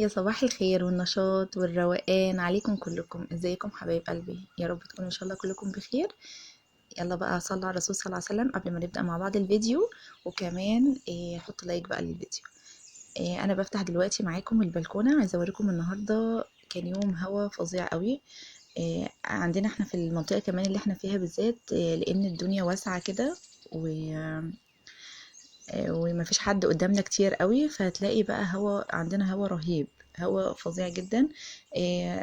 يا صباح الخير والنشاط والروقان عليكم كلكم. ازيكم حبايب قلبي؟ يا رب تكونوا ان شاء الله كلكم بخير. يلا بقى صلوا على الرسول صلى الله عليه وسلم قبل ما نبدأ مع بعض الفيديو. وكمان حط لايك بقى للفيديو. انا بفتح دلوقتي معاكم البلكونة، عايزه اوريكم النهارده كان يوم هوا فظيع قوي. عندنا احنا في المنطقة كمان اللي احنا فيها بالذات، لان الدنيا واسعة كده و ومفيش حد قدامنا كتير قوي، فهتلاقي بقى هوا، عندنا هوا رهيب، هوا فظيع جدا.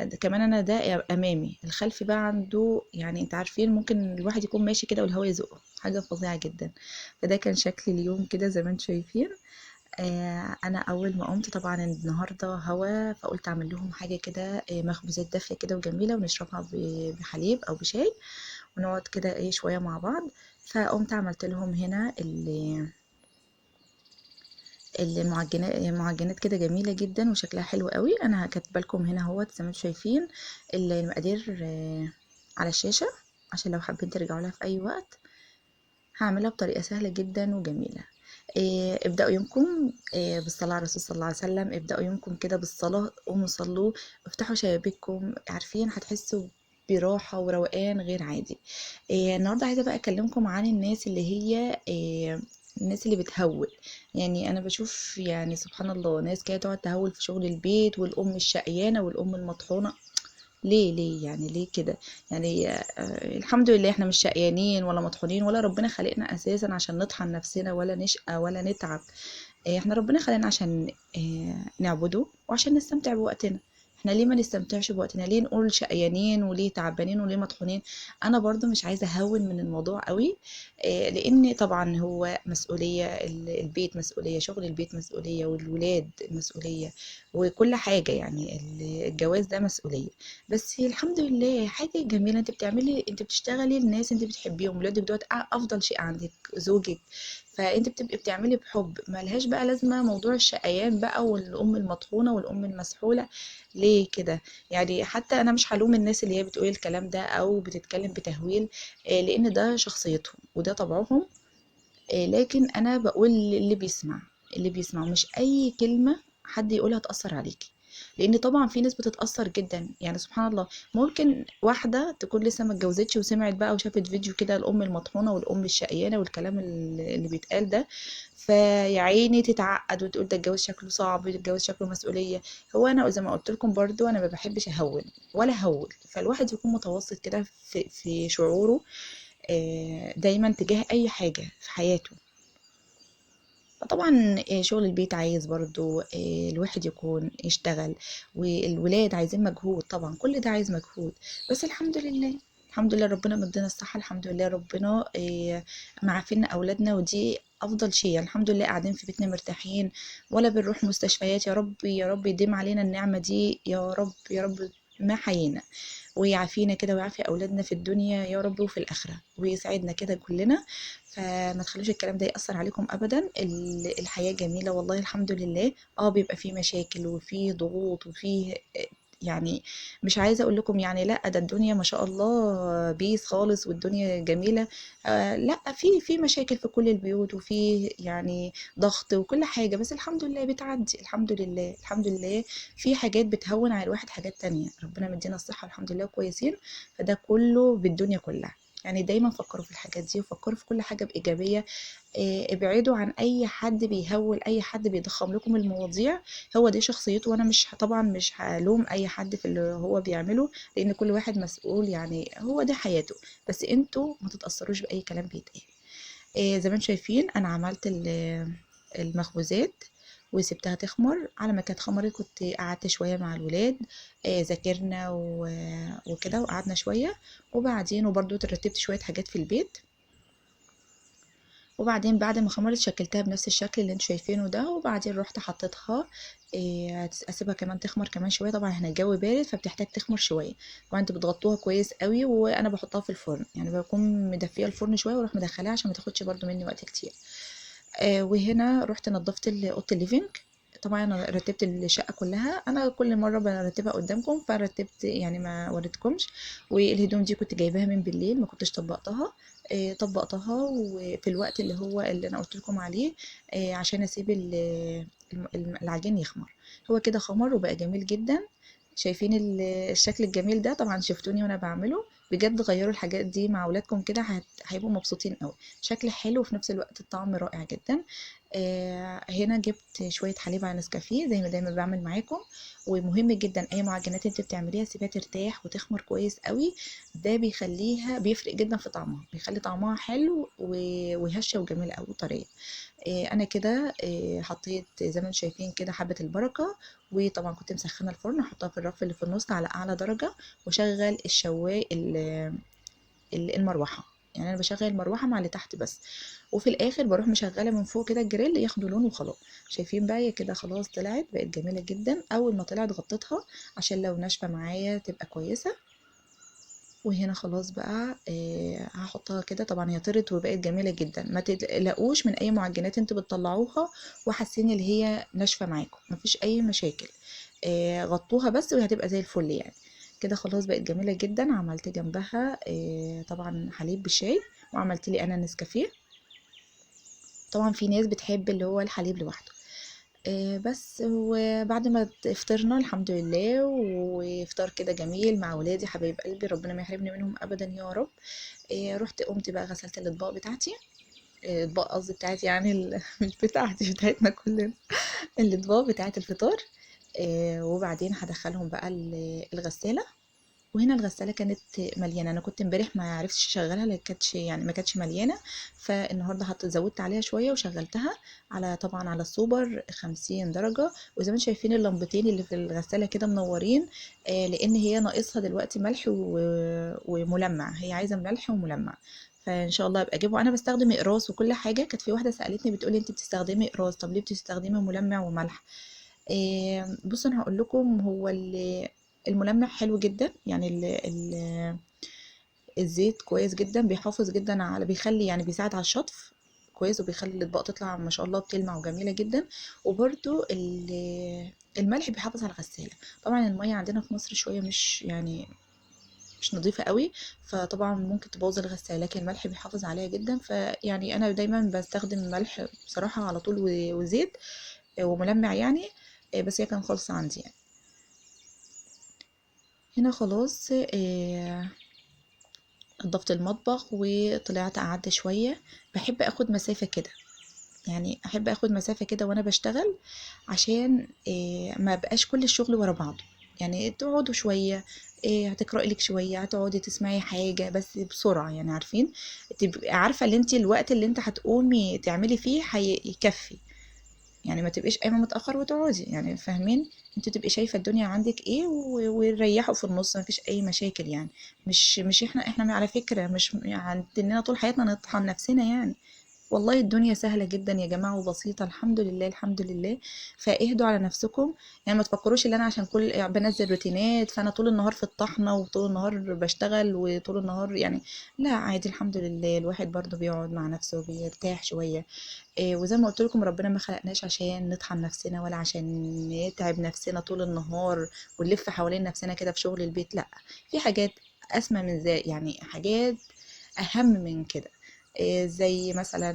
ده كمان انا ده امامي، الخلفي بقى عنده يعني انت عارفين ممكن الواحد يكون ماشي كده والهوا يزقه، حاجة فظيعة جدا. فده كان شكل اليوم كده زي ما انتم شايفين. انا اول ما قمت طبعا النهارده هوا، فقلت اعمل لهم حاجه كده، مخبوزات دافيه كده وجميله، ونشربها بحليب او بشاي، ونقعد كده شويه مع بعض. فقمت عملت لهم هنا المعجنات كده جميلة جدا وشكلها حلو قوي. انا كاتبه لكم هنا اهوت زي ما انتم شايفين المقادير على الشاشة، عشان لو حابين ترجعوا لها في اي وقت. هعملها بطريقة سهلة جدا وجميلة. ابدأوا يومكم بالصلاة على الرسول صلى الله عليه وسلم، ابدأوا يومكم كده بالصلاة، قوموا صلوا، افتحوا شبابيكم، عارفين هتحسوا براحة وروقان غير عادي. النهاردة عايزة بقى أكلمكم عن الناس اللي هي الناس اللي بتهول. يعني أنا بشوف يعني سبحان الله ناس كده تقعد تهول في شغل البيت، والأم الشقيانة والأم المطحونة. ليه يعني ليه كده؟ يعني الحمد لله احنا مش شقيانين ولا مطحونين، ولا ربنا خلقنا اساسا عشان نطحن نفسنا ولا نشقى ولا نتعب. احنا ربنا خلقنا عشان نعبده وعشان نستمتع بوقتنا. احنا ليه ما نستمتعش بوقتنا؟ ليه نقول شقيانين وليه تعبانين وليه مطحونين؟ انا برضو مش عايزه اهون من الموضوع قوي. لان طبعا هو مسؤوليه، البيت مسؤوليه، شغل البيت مسؤوليه، والولاد مسؤوليه، وكل حاجه. يعني الجواز ده مسؤوليه. بس الحمد لله حاجه جميله، انت بتعملي، انت بتشتغلي للناس انت بتحبيهم، ولادك دوت افضل شيء عندك، زوجك. فانت بتبقي بتعملي بحب، ملهاش بقى لازمه موضوع الشقيان بقى والام المطحونه والام المسحوله. ليه كده؟ يعني حتى انا مش هلوم الناس اللي هي بتقول الكلام ده او بتتكلم بتهويل، لان ده شخصيتهم وده طبعهم. لكن انا بقول اللي بيسمع، اللي بيسمع مش اي كلمه حد يقولها تاثر عليكي. لان طبعا في ناس بتتاثر جدا، يعني سبحان الله. ممكن واحده تكون لسه ما اتجوزتش وسمعت بقى وشافت فيديو كده الام المطحونه والام الشقيانه والكلام اللي بيتقال ده، فيا عيني تتعقد وتقول ده الجواز شكله صعب، الجواز شكله مسؤوليه. هو انا زي ما قلت لكم برضو انا ما بحبش اهون ولا هول، فالواحد يكون متوسط كده في شعوره دايما تجاه اي حاجه في حياته. طبعا شغل البيت عايز برضو الواحد يكون يشتغل، والولاد عايزين مجهود، طبعا كل ده عايز مجهود. بس الحمد لله، الحمد لله ربنا مدينا الصحة، الحمد لله ربنا معافينا أولادنا، ودي أفضل شيء. يعني الحمد لله قاعدين في بيتنا مرتاحين، ولا بنروح مستشفيات. يا رب يا رب يديم علينا النعمة دي يا رب يا رب، ما حيينا، ويعافينا كده ويعافي أولادنا في الدنيا يا رب وفي الآخرة، ويسعدنا كده كلنا. فما تخلوش الكلام ده يأثر عليكم أبدا. الحياة جميلة والله الحمد لله. بيبقى فيه مشاكل وفيه ضغوط وفيه يعني مش عايزة اقول لكم يعني لا ده الدنيا ما شاء الله بيس خالص والدنيا جميلة. لا، في مشاكل في كل البيوت، وفي يعني ضغط وكل حاجة، بس الحمد لله بتعدي، الحمد لله الحمد لله. في حاجات بتهون على الواحد حاجات تانية، ربنا مدينا الصحة الحمد لله كويسين. فده كله بالدنيا كلها. يعني دايما فكروا في الحاجات دي، وفكروا في كل حاجة بإيجابية. ابعدوا عن أي حد بيهول، أي حد بيضخم لكم المواضيع. هو دي شخصيته، وأنا مش طبعا مش هلوم أي حد في اللي هو بيعمله، لأن كل واحد مسؤول، يعني هو ده حياته. بس انتوا ما تتأثروش بأي كلام بيتقال. زي ما انتم شايفين أنا عملت المخبوزات وسبتها تخمر. على ما كانت خمرت كنت قعدت شوية مع الولاد، ذاكرنا وكده وقعدنا شوية. وبعدين وبرضو ترتبت شوية حاجات في البيت. وبعدين بعد ما خمرت شكلتها بنفس الشكل اللي انتوا شايفينه ده، وبعدين رحت حطيتها. اسيبها كمان تخمر كمان شويه، طبعا احنا الجو بارد فبتحتاج تخمر شويه. طبعا انتوا بتغطوها كويس قوي، وانا بحطها في الفرن، يعني بكون مدفيه الفرن شويه واروح مدخلاها عشان ما تاخدش برده مني وقت كتير. وهنا رحت نضفت اوضه الليفينج. طبعا انا رتبت الشقه كلها، انا كل مره برتبها قدامكم فرتبت يعني ما وريتكمش. والهدوم دي كنت جايباها من بالليل، ما كنتش طبقتها. طبقتها وفي الوقت اللي هو اللي انا قلت لكم عليه، عشان اسيب العجين يخمر. هو كده خمر وبقى جميل جدا. شايفين الشكل الجميل ده؟ طبعا شفتوني وانا بعمله. بجد غيروا الحاجات دي مع اولادكم كده، هيبقوا مبسوطين قوي. شكل حلو وفي نفس الوقت الطعم رائع جدا. هنا جبت شويه حليب على نسكافيه زي ما دايما بعمل معاكم. ومهم جدا اي معجنات انت بتعمليها سيبها ترتاح وتخمر كويس قوي. ده بيفرق جدا في طعمها، بيخلي طعمها حلو وهشه وجميل قوي وطريه. انا كده حطيت زي ما انتم شايفين كده حبة البركة. وطبعا كنت مسخنة الفرن، احطها في الرف اللي في النص على اعلى درجة، وشغل المروحة. يعني انا بشغل المروحة مع اللي تحت بس. وفي الاخر بروح مشغلة من فوق كده الجريل ياخدوا لون وخلاص. شايفين بقى هي كده خلاص طلعت، بقت جميلة جدا. اول ما طلعت غطيتها عشان لو ناشفة معايا تبقى كويسة. وهنا خلاص بقى هحطها كده. طبعا هي طرت وبقت جميله جدا. ما تقلقوش من اي معجنات انتوا بتطلعوها وحاسين ان هي ناشفه معاكم، مفيش اي مشاكل. غطوها بس وهتبقى زي الفل يعني. كده خلاص بقت جميله جدا. عملت جنبها طبعا حليب بشاي، وعملت لي انا نسكافيه. طبعا في ناس بتحب اللي هو الحليب لوحده. بس وبعد ما فطرنا الحمد لله، وفطار كده جميل مع ولادي حبايب قلبي، ربنا ما يحرمني منهم ابدا يا رب. رحت قمت بقى غسلت الاطباق بتاعتي. الاطباق قصدي بتاعتي يعني مش بتاعتي، بتاعتنا كلنا. الاطباق بتاعت الفطار. وبعدين هدخلهم بقى الغسالة. وهنا الغسالة كانت مليانة. انا كنت امبارح ما عرفتش اشغلها لان كانتش يعني ما كانتش مليانة. فالنهارده زودت عليها شوية وشغلتها على طبعا على السوبر 50 درجة. وزي ما انتم شايفين اللمبتين اللي في الغسالة كده منورين. لان هي ناقصها دلوقتي ملح وملمع. هي عايزة ملح وملمع. فان شاء الله ابقى اجيبه. انا بستخدم اقراص وكل حاجه. كانت في واحده سالتني بتقولي انت بتستخدمي اقراص، طب ليه بتستخدمي ملمع وملح؟ بصوا انا هقول لكم. هو الملمع حلو جدا يعني. الزيت كويس جدا، بيحافظ جدا على، بيخلي يعني بيساعد على الشطف كويس، وبيخلي الاطباق تطلع ما شاء الله بتلمع وجميله جدا. وبرده الملح بيحافظ على الغساله. طبعا الميه عندنا في مصر شويه مش يعني مش نظيفه قوي، فطبعا ممكن تبوظ الغساله، لكن الملح بيحافظ عليها جدا. فيعني انا دايما بستخدم ملح بصراحه على طول وزيت وملمع يعني. بس هي كان خالصة عندي يعني. هنا خلاص نضفت المطبخ وطلعت قعدت شوية. بحب اخد مسافة كده، يعني احب اخد مسافة كده وانا بشتغل، عشان ما بقاش كل الشغل ورا بعضه. يعني تقعدوا شوية، هتقرأي لك شوية، هتقعدي تسمعي حاجة بس بسرعة. يعني عارفين تبقي عارفة ان انت الوقت اللي انت هتقومي تعملي فيه هيكفي. يعني ما تبقيش قايمه متاخر وتقعدي، يعني فاهمين؟ انت تبقي شايفه الدنيا عندك ايه وريحوا في النص، ما فيش اي مشاكل يعني. مش احنا على فكره مش عندنا طول حياتنا نطحن نفسنا يعني. والله الدنيا سهلة جدا يا جماعة وبسيطة، الحمد لله الحمد لله. فاهدوا على نفسكم. يعني ما تفكروش ان انا عشان كل بنزل روتينات فانا طول النهار في الطحنة وطول النهار بشتغل وطول النهار يعني. لا عادي الحمد لله. الواحد برضو بيقعد مع نفسه وبيرتاح شوية. وزي ما قلت لكم ربنا ما خلقناش عشان نطحن نفسنا ولا عشان نتعب نفسنا طول النهار ونلف حوالين نفسنا كده في شغل البيت. لا، في حاجات اسمى من ذلك، يعني حاجات اهم من كده. زي مثلا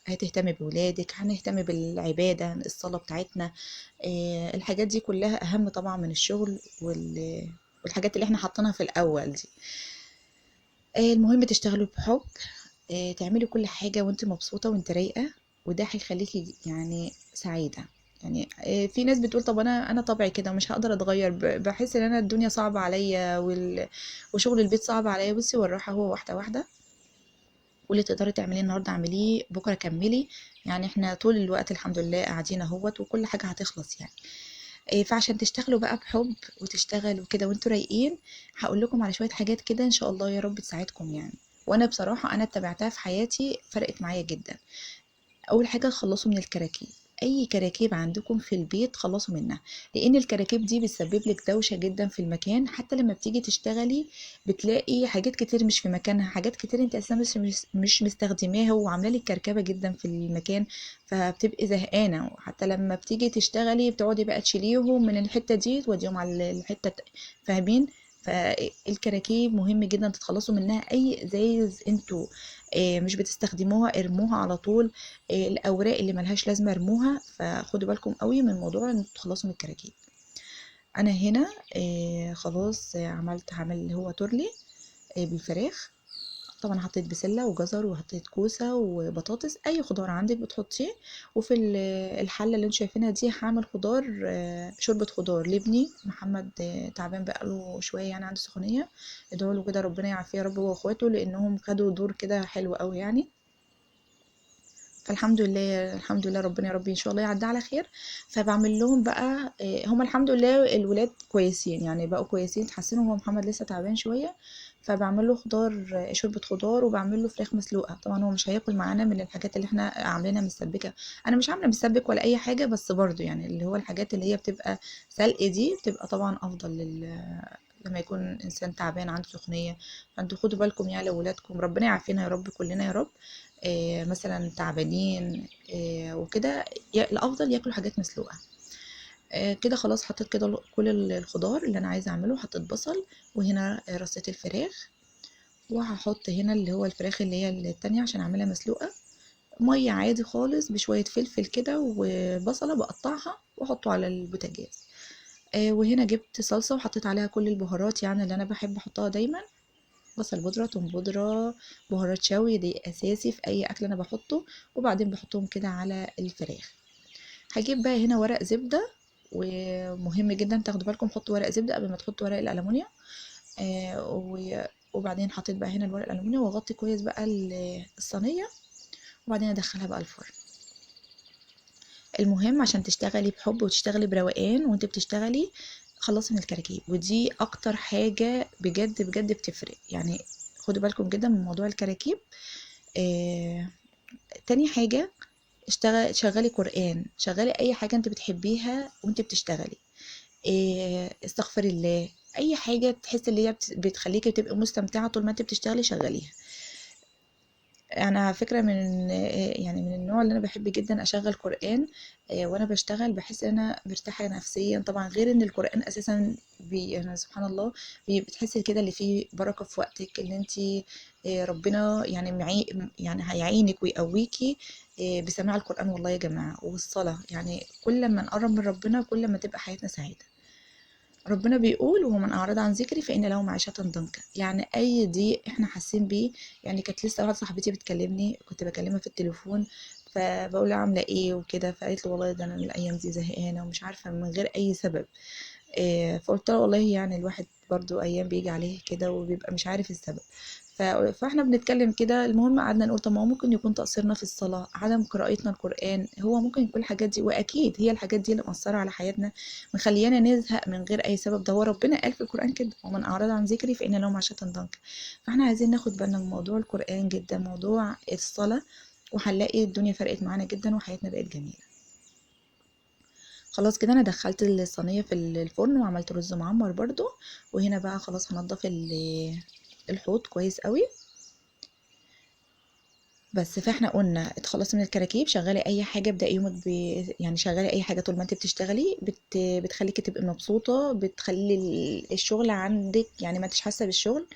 هتهتمي بولادك، هنهتم بالعبادة الصلاة بتاعتنا. الحاجات دي كلها أهم طبعا من الشغل والحاجات اللي احنا حاطينها في الأول دي. المهم تشتغلوا بحب. تعملي كل حاجة وانت مبسوطة وانت رايقة، وده هيخليكي يعني سعيدة. يعني في ناس بتقول طب انا طبعي كده مش هقدر اتغير، بحس ان انا الدنيا صعبة عليا وشغل البيت صعب عليا. بصي والراحة هو واحدة واحدة. واللي تقدري تعمليه النهارده اعمليه، بكره كملي. يعني احنا طول الوقت الحمد لله قاعدين اهوت وكل حاجه هتخلص يعني. فعشان تشتغلوا بقى بحب وتشتغلوا كده وانتوا رايقين، هقول لكم على شويه حاجات كده ان شاء الله يا رب تساعدكم يعني. وانا بصراحه انا اتبعتها في حياتي، فرقت معايا جدا. اول حاجه خلصوا من الكراكيب. اي كراكيب عندكم في البيت خلصوا منها، لان الكراكيب دي بتسبب لك دوشه جدا في المكان. حتى لما بتيجي تشتغلي بتلاقي حاجات كتير مش في مكانها، حاجات كتير انت اساسا مش مستخدماها وعامله لك كركبه جدا في المكان. فبتبقي زهقانه، وحتى لما بتيجي تشتغلي بتقعدي بقى تشيليهم من الحته دي توديهم على الحته فاهمين؟ فالكراكيب مهم جدا تتخلصوا منها. اي ازايز انتوا مش بتستخدموها ارموها على طول. الاوراق اللي ملهاش لازمه ارموها. فخدوا بالكم قوي من موضوع ان تخلصوا من الكراكيب. انا هنا خلاص هعمل اللي هو تورلي بالفراخ. طبعا حطيت بسله وجزر وحطيت كوسه وبطاطس، اي خضار عندك بتحطيه. وفي الحله اللي انتوا شايفينها دي هعمل خضار شوربه خضار لابني محمد، تعبان بقاله شويه يعني عنده سخونيه. ادعوا له كده ربنا يعافيه يا رب هو واخواته، لانهم خدوا دور كده حلو قوي يعني. فالحمد لله الحمد لله ربنا يا رب ان شاء الله يعدي على خير. فبعمل لهم بقى هم الحمد لله الولاد كويسين يعني بقوا كويسين اتحسنوا. هو محمد لسه تعبان شويه. فبعمل له خضار شوربه خضار وبعمل له فراخ مسلوقه. طبعا هو مش هياكل معانا من الحاجات اللي احنا عاملينها مسبكه. انا مش عامله مسبك ولا اي حاجه، بس برضو يعني اللي هو الحاجات اللي هي بتبقى سلق دي بتبقى طبعا افضل لما يكون انسان تعبان عنده سخونيه. فانتوا خدوا بالكم يعني لولادكم ربنا يعافينا يا رب كلنا يا رب. مثلا تعبانين وكده، الافضل ياكلوا حاجات مسلوقه. كده خلاص حطيت كده كل الخضار اللي انا عايزه اعمله. حطيت بصل، وهنا رصيت الفراخ، وهحط هنا اللي هو الفراخ اللي هي التانية عشان اعملها مسلوقه. ميه عادي خالص بشويه فلفل كده وبصله بقطعها واحطه على البوتاجاز. وهنا جبت صلصه وحطيت عليها كل البهارات يعني اللي انا بحب احطها دايما. بصل بودرة، توم بودرة، بهارات شوي دي اساسي في اي اكل انا بحطه. وبعدين بحطهم كده على الفراخ. هجيب بقى هنا ورق زبدة. ومهم جدا تاخدوا بالكم حطوا ورق زبدة قبل ما تحطوا ورق الألمونيا. وبعدين حطيت بقى هنا الورق الألمونيا واغطي كويس بقى الصينية. وبعدين ادخلها بقى الفرن. المهم عشان تشتغلي بحب وتشتغلي بروقان وانت بتشتغلي، خلصي من الكراكيب. ودي اكتر حاجة بجد بجد بتفرق يعني. خدوا بالكم جدا من موضوع الكراكيب. آه، تاني حاجة، شغلي قرآن، شغلي اي حاجة انت بتحبيها وانت بتشتغلي. استغفر الله. اي حاجة تحس اللي هي بتخليكي تبقي مستمتعة طول ما انت بتشتغلي شغليها. انا على فكره من يعني من النوع اللي انا بحب جدا اشغل قران. وانا بشتغل بحس ان انا مرتاحه نفسيا. طبعا غير ان القران اساسا يعني سبحان الله بتحسي كده اللي فيه بركه في وقتك اللي انت ربنا يعني يعني هيعينك ويقويكي بسماع القران. والله يا جماعه والصلاه يعني كل ما نقرب من ربنا كل ما تبقى حياتنا سعيده. ربنا بيقول ومن أعرض عن ذكري فإن له معيشة ضنكا. يعني أي ضيق إحنا حاسين بيه. يعني كانت لسه واحدة صاحبتي بتكلمني كنت بكلمها في التليفون. فبقول لها عاملة إيه وكده. فقالت لي والله ده أنا الأيام دي زهقانة ومش عارفة من غير أي سبب. فقلت لها والله يعني الواحد برضو أيام بيجي عليه كده وبيبقى مش عارف السبب. فاحنا بنتكلم كده. المهم قعدنا نقول طب ما هو ممكن يكون تقصيرنا في الصلاة، عدم قراءتنا القرآن. هو ممكن يكون الحاجات دي، واكيد هي الحاجات دي اللي مأثرة على حياتنا مخليانا نزهق من غير اي سبب. ده هو ربنا قال في القرآن كده ومن اعرض عن ذكري فإن له معيشة ضنكا. فاحنا عايزين ناخد بالنا من موضوع القرآن جدا، موضوع الصلاة. وهنلاقي الدنيا فرقت معانا جدا وحياتنا بقت جميلة. خلاص كده انا دخلت الصينية في الفرن وعملت رز معمر برضو. وهنا بقى خلاص هنضف الحوض كويس قوي. بس فاحنا قلنا اتخلصي من الكراكيب، شغلي اي حاجه، ابدأي يومك يعني شغلي اي حاجه طول ما انت بتشتغلي بتخليكي تبقي مبسوطه، بتخلي الشغل عندك يعني ما انتش حاسه بالشغل.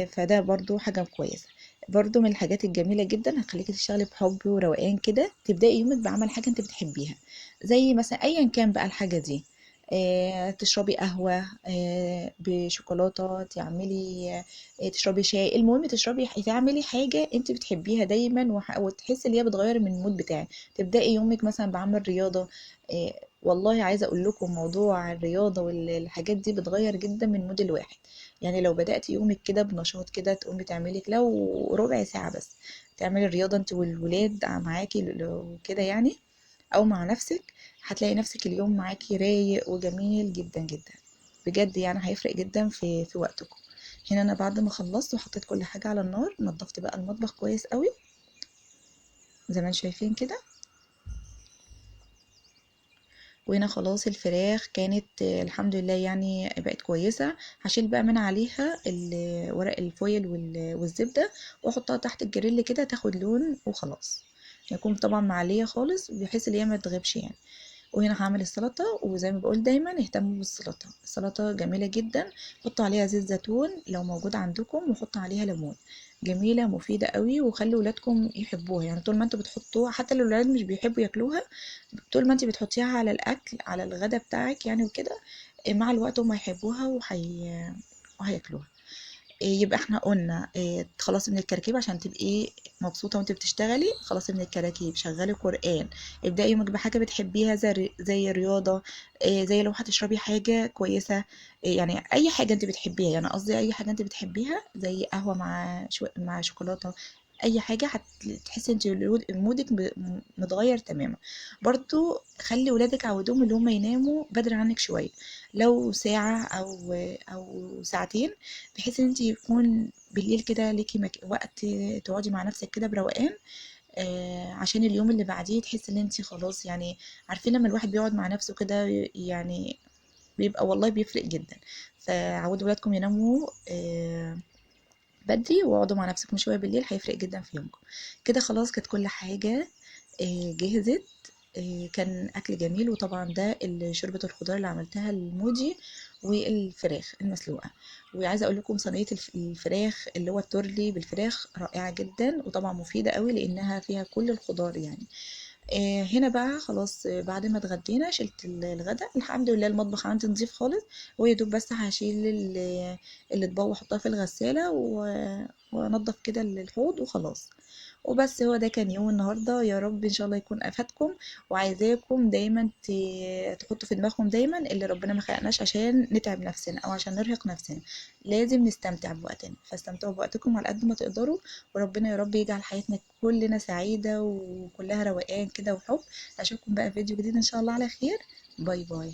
فده برضو حاجه كويسه. برضو من الحاجات الجميله جدا هتخليكي تشتغلي بحب وروقان كده. تبدأي يومك بعمل حاجه انت بتحبيها، زي مثلا ايا كان بقى الحاجه دي. تشربي قهوة بشوكولاتة، تعملي تشربي شاي. المهم تعملي حاجة انت بتحبيها دايما وتحسي ان هي بتغير من المود بتاعك. تبدأي يومك مثلا بعمل رياضة. والله عايزة اقول لكم موضوع الرياضة والحاجات دي بتغير جدا من مود الواحد. يعني لو بدأت يومك كده بنشاط كده تقومي تعملي لو ربع ساعة بس تعملي الرياضة انت والولاد معاكي كده يعني، او مع نفسك. هتلاقي نفسك اليوم معاكي رايق وجميل جدا جدا. بجد يعني هيفرق جدا في وقتكم. هنا انا بعد ما خلصت وحطيت كل حاجة على النار نضفت بقى المطبخ كويس قوي زي ما انتم شايفين كده. وهنا خلاص الفراخ كانت الحمد لله يعني بقت كويسة. هشيل بقى من عليها ورق الفويل والزبدة واحطها تحت الجريل كده تاخد لون وخلاص. يكون طبعا معلية خالص بحيث ان هي ما تغيبش يعني. وهنا هعمل السلطة، وزي ما بقول دايما اهتموا بالسلطة. السلطة جميلة جدا، حطوا عليها زيت زيتون لو موجود عندكم، وحطوا عليها ليمون. جميلة مفيدة قوي، وخلي ولادكم يحبوها. يعني طول ما انتوا بتحطوها، حتى لو الولاد مش بيحبوا ياكلوها، طول ما انت بتحطيها على الاكل، على الغدا بتاعك يعني وكده، مع الوقت هم هيحبوها وهياكلوها. يبقى احنا قلنا تخلصي من الكراكيب عشان تبقي مبسوطة وانت بتشتغلي. خلصي من الكراكيب، شغلي قرآن، ابدأي يومك بحاجة بتحبيها، زي رياضة، زي لو هتشربي حاجة كويسة، يعني أي حاجة انت بتحبيها. يعني قصدي أي حاجة انت بتحبيها، زي قهوة مع شوكولاتة. أي حاجة هتحسي انت مودك متغير تماما. برضو خلي ولادك عودوهم اللي هم يناموا بدري عنك شوية، لو ساعة أو ساعتين، بحيث ان انت يكون بالليل كده ليكي وقت تقعدي مع نفسك كده بروقان. عشان اليوم اللي بعديه تحس ان انت خلاص يعني. عارفين لما الواحد بيقعد مع نفسه كده يعني بيبقى والله بيفرق جدا. فعودوا ولادكم يناموا بدري، واقعدوا مع نفسكم شويه بالليل، هيفرق جدا في يومكم. كده خلاص كانت كل حاجه جهزت. كان اكل جميل. وطبعا ده شوربه الخضار اللي عملتها الموجي، والفراخ المسلوقه. وعايزه اقول لكم صينيه الفراخ اللي هو التورلي بالفراخ رائعه جدا، وطبعا مفيده قوي لانها فيها كل الخضار يعني. هنا بقى خلاص، بعد ما اتغدينا شلت الغدا، الحمد لله المطبخ عندي نظيف خالص. هو يا دوب بس هشيل الاطباق واحطها في الغسالة وانضف كده الحوض وخلاص. وبس هو ده كان يوم النهاردة. يا رب ان شاء الله يكون افادكم. وعايزاكم دايما تحطوا في دماغكم دايما اللي ربنا ما خلقناش عشان نتعب نفسنا او عشان نرهق نفسنا. لازم نستمتع بوقتنا، فاستمتعوا بوقتكم على قد ما تقدروا. وربنا يا رب يجعل حياتنا كلنا سعيدة وكلها روقان كده وحب. اشوفكم بقى في فيديو جديد ان شاء الله على خير. باي باي.